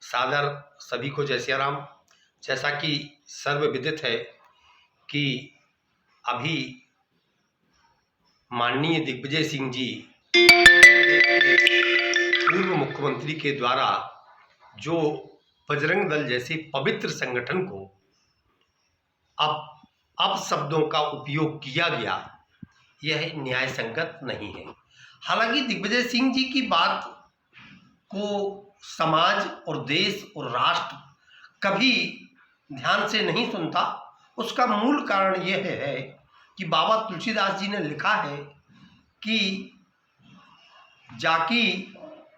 सादर सभी को जय सिया राम। जैसा कि सर्वविदित है कि अभी माननीय दिग्विजय सिंह जी पूर्व मुख्यमंत्री के द्वारा जो बजरंग दल जैसे पवित्र संगठन को अब शब्दों का उपयोग किया गया, यह न्याय संगत नहीं है। हालांकि दिग्विजय सिंह जी की बात को समाज और देश और राष्ट्र कभी ध्यान से नहीं सुनता। उसका मूल कारण यह है कि बाबा तुलसीदास जी ने लिखा है कि जाकी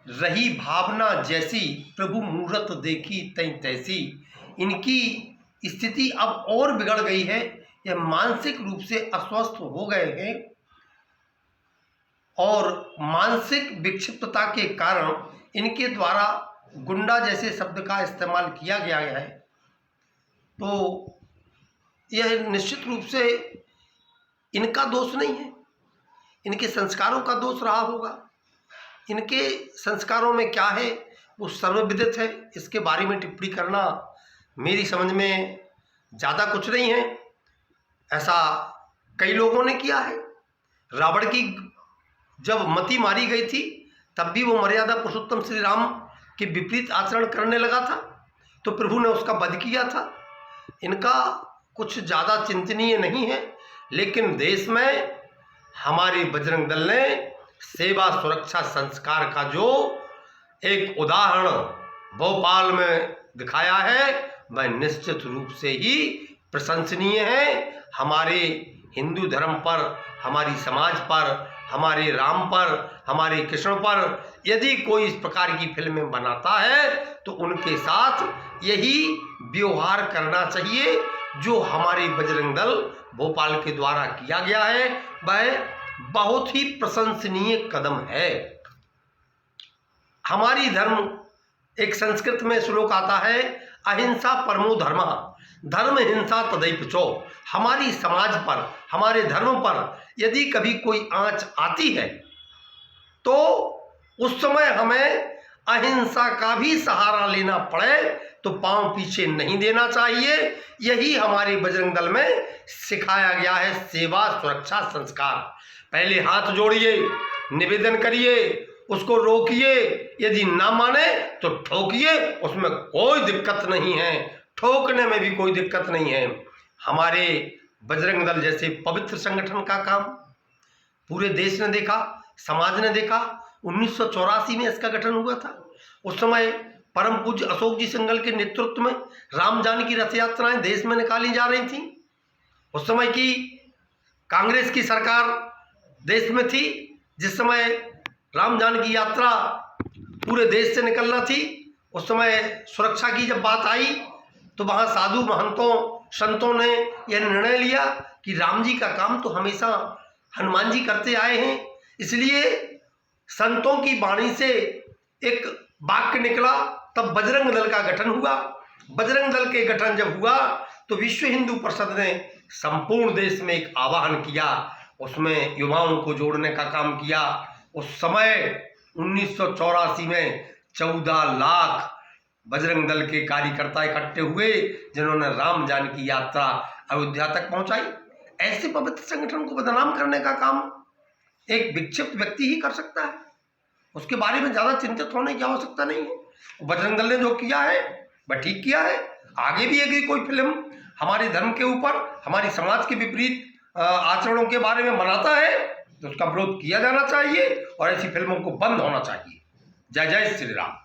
रही भावना जैसी, प्रभु मूरत देखी तैं तैसी। इनकी स्थिति अब और बिगड़ गई है, यह मानसिक रूप से अस्वस्थ हो गए हैं और मानसिक विक्षिप्तता के कारण इनके द्वारा गुंडा जैसे शब्द का इस्तेमाल किया गया है। तो यह निश्चित रूप से इनका दोष नहीं है, इनके संस्कारों का दोष रहा होगा। इनके संस्कारों में क्या है वो सर्वविदित है, इसके बारे में टिप्पणी करना मेरी समझ में ज़्यादा कुछ नहीं है। ऐसा कई लोगों ने किया है। रावण की जब मति मारी गई थी तब भी वो मर्यादा पुरुषोत्तम श्री राम के विपरीत आचरण करने लगा था, तो प्रभु ने उसका वध किया था। इनका कुछ ज़्यादा चिंतनीय नहीं है, लेकिन देश में हमारे बजरंग दल ने सेवा सुरक्षा संस्कार का जो एक उदाहरण भोपाल में दिखाया है, वह निश्चित रूप से ही प्रशंसनीय है। हमारे हिंदू धर्म पर, हमारी समाज पर, हमारे राम पर, हमारे कृष्ण पर यदि कोई इस प्रकार की फिल्में बनाता है तो उनके साथ यही व्यवहार करना चाहिए जो हमारे बजरंग दल भोपाल के द्वारा किया गया है। वह बहुत ही प्रशंसनीय कदम है। हमारी धर्म, एक संस्कृत में श्लोक आता है, अहिंसा परमो धर्म, धर्म हिंसा तदैव चो। हमारी समाज पर, हमारे धर्म पर यदि कभी कोई आंच आती है तो उस समय हमें अहिंसा का भी सहारा लेना पड़े तो पांव पीछे नहीं देना चाहिए। यही हमारे बजरंग दल में सिखाया गया है, सेवा सुरक्षा संस्कार। पहले हाथ जोड़िए, निवेदन करिए, उसको रोकिए, यदि ना माने तो ठोकिए, उसमें कोई दिक्कत नहीं है, ठोकने में भी कोई दिक्कत नहीं है। हमारे बजरंग दल जैसे पवित्र संगठन का काम पूरे देश ने देखा, समाज ने देखा। 1984 में इसका गठन हुआ था। उस समय परम पूज्य अशोक जी सिंघल के नेतृत्व में राम जानकी रथ यात्राएं देश में निकाली जा रही थी। उस समय की कांग्रेस की सरकार देश में थी, जिस समय राम जानकी यात्रा पूरे देश से निकलना थी। उस समय सुरक्षा की जब बात आई तो वहाँ साधु महंतों संतों ने यह निर्णय लिया कि राम जी का काम तो हमेशा हनुमान जी करते आए हैं, इसलिए संतों की वाणी से एक वाक्य निकला, तब बजरंग दल का गठन हुआ। बजरंग दल के गठन जब हुआ तो विश्व हिंदू परिषद ने संपूर्ण देश में एक आह्वान किया, उसमें युवाओं को जोड़ने का काम किया। उस समय 1984 में 14 लाख बजरंग दल के कार्यकर्ता इकट्ठे हुए जिन्होंने राम जानकी यात्रा अयोध्या तक पहुंचाई। ऐसे पवित्र संगठन को बदनाम करने का काम एक विक्षिप्त व्यक्ति ही कर सकता है, उसके बारे में ज़्यादा चिंतित होने की आवश्यकता नहीं है। बजरंग दल ने जो किया है वह ठीक किया है। आगे भी अगर कोई फिल्म हमारे धर्म के ऊपर, हमारी समाज के विपरीत आचरणों के बारे में बनाता है तो उसका विरोध किया जाना चाहिए और ऐसी फिल्मों को बंद होना चाहिए। जय जय श्री राम।